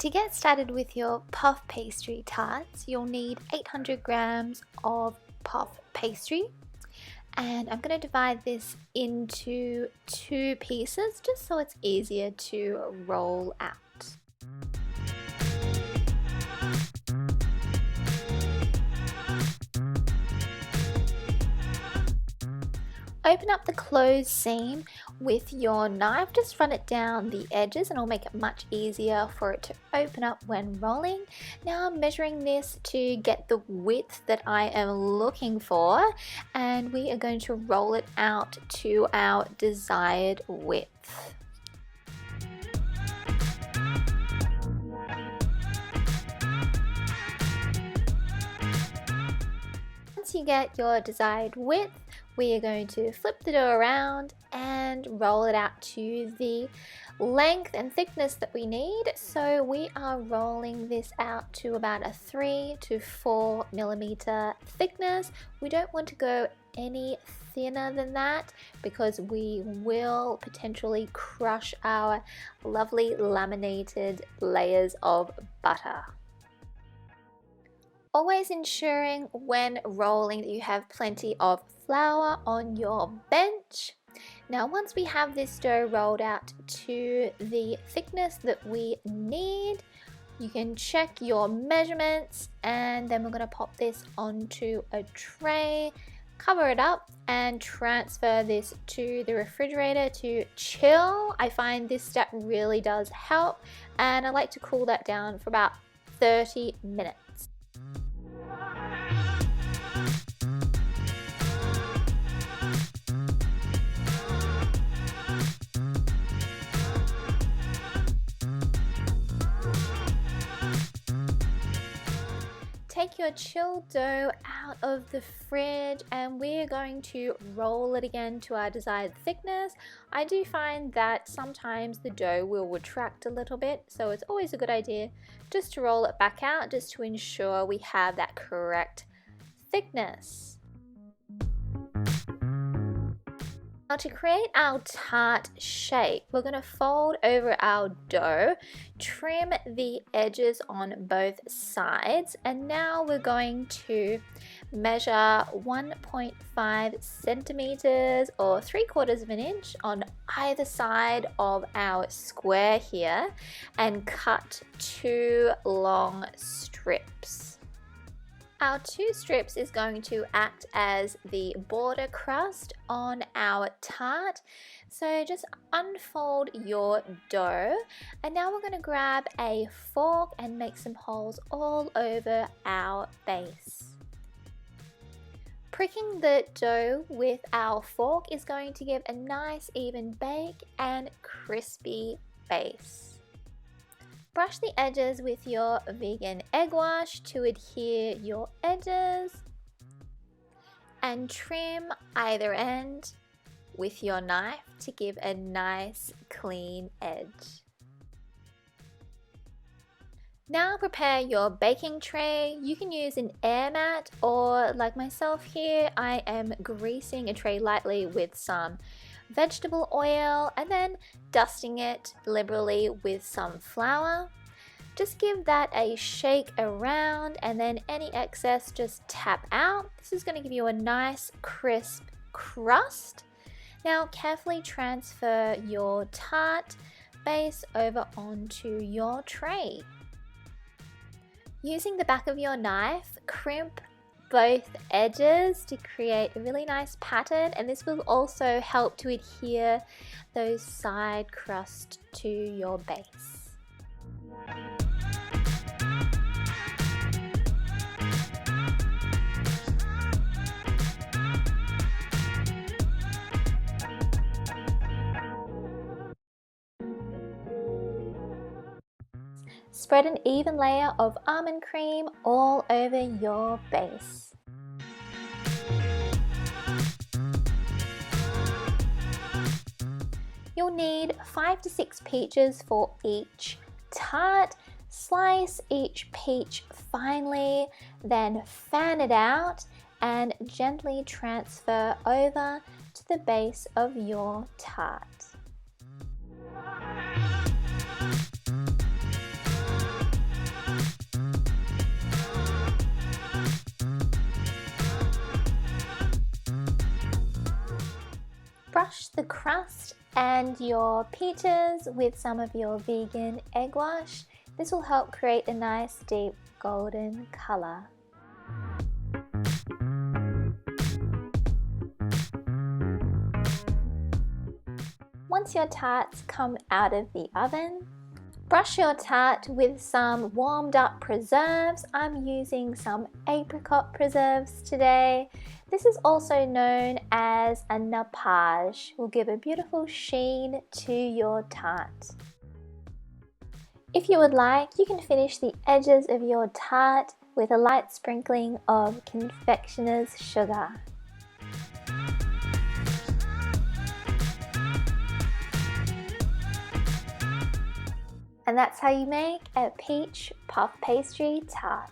To get started with your puff pastry tarts, you'll need 800 grams of puff pastry, and I'm going to divide this into 2 pieces just so it's easier to roll out. Open up the closed seam with your knife, just run it down the edges and it'll make it much easier for it to open up when rolling. Now I'm measuring this to get the width that I am looking for, and we are going to roll it out to our desired width. Once you get your desired width, we are going to flip the dough around and roll it out to the length and thickness that we need. So we are rolling this out to about a 3 to 4 millimeter thickness. We don't want to go any thinner than that because we will potentially crush our lovely laminated layers of butter. Always ensuring when rolling that you have plenty of flour on your bench. Now once we have this dough rolled out to the thickness that we need, you can check your measurements, and then we're going to pop this onto a tray, cover it up and transfer this to the refrigerator to chill. I find this step really does help, and I like to cool that down for about 30 minutes. Take your chilled dough out of the fridge and we're going to roll it again to our desired thickness. I do find that sometimes the dough will retract a little bit, so it's always a good idea just to roll it back out just to ensure we have that correct thickness. Now to create our tart shape, we're going to fold over our dough, trim the edges on both sides, and now we're going to measure 1.5 centimeters or 3/4 of an inch on either side of our square here and cut 2 long strips. Our 2 strips is going to act as the border crust on our tart. So just unfold your dough, and now we're going to grab a fork and make some holes all over our base. Pricking the dough with our fork is going to give a nice even bake and crispy base. Brush the edges with your vegan egg wash to adhere your edges, and trim either end with your knife to give a nice clean edge. Now prepare your baking tray. You can use an air mat, or like myself here, I am greasing a tray lightly with some vegetable oil and then dusting it liberally with some flour. Just give that a shake around, and then any excess just tap out. This is going to give you a nice crisp crust. Now carefully transfer your tart base over onto your tray. Using the back of your knife, crimp both edges to create a really nice pattern, and this will also help to adhere those side crusts to your base. Spread an even layer of almond cream all over your base. You'll need 5 to 6 peaches for each tart. Slice each peach finely, then fan it out and gently transfer over to the base of your tart. Brush the crust and your peaches with some of your vegan egg wash. This will help create a nice deep golden color. Once your tarts come out of the oven, brush your tart with some warmed up preserves. I'm using some apricot preserves today. This is also known as a nappage. Will give a beautiful sheen to your tart. If you would like, you can finish the edges of your tart with a light sprinkling of confectioner's sugar. And that's how you make a peach puff pastry tart.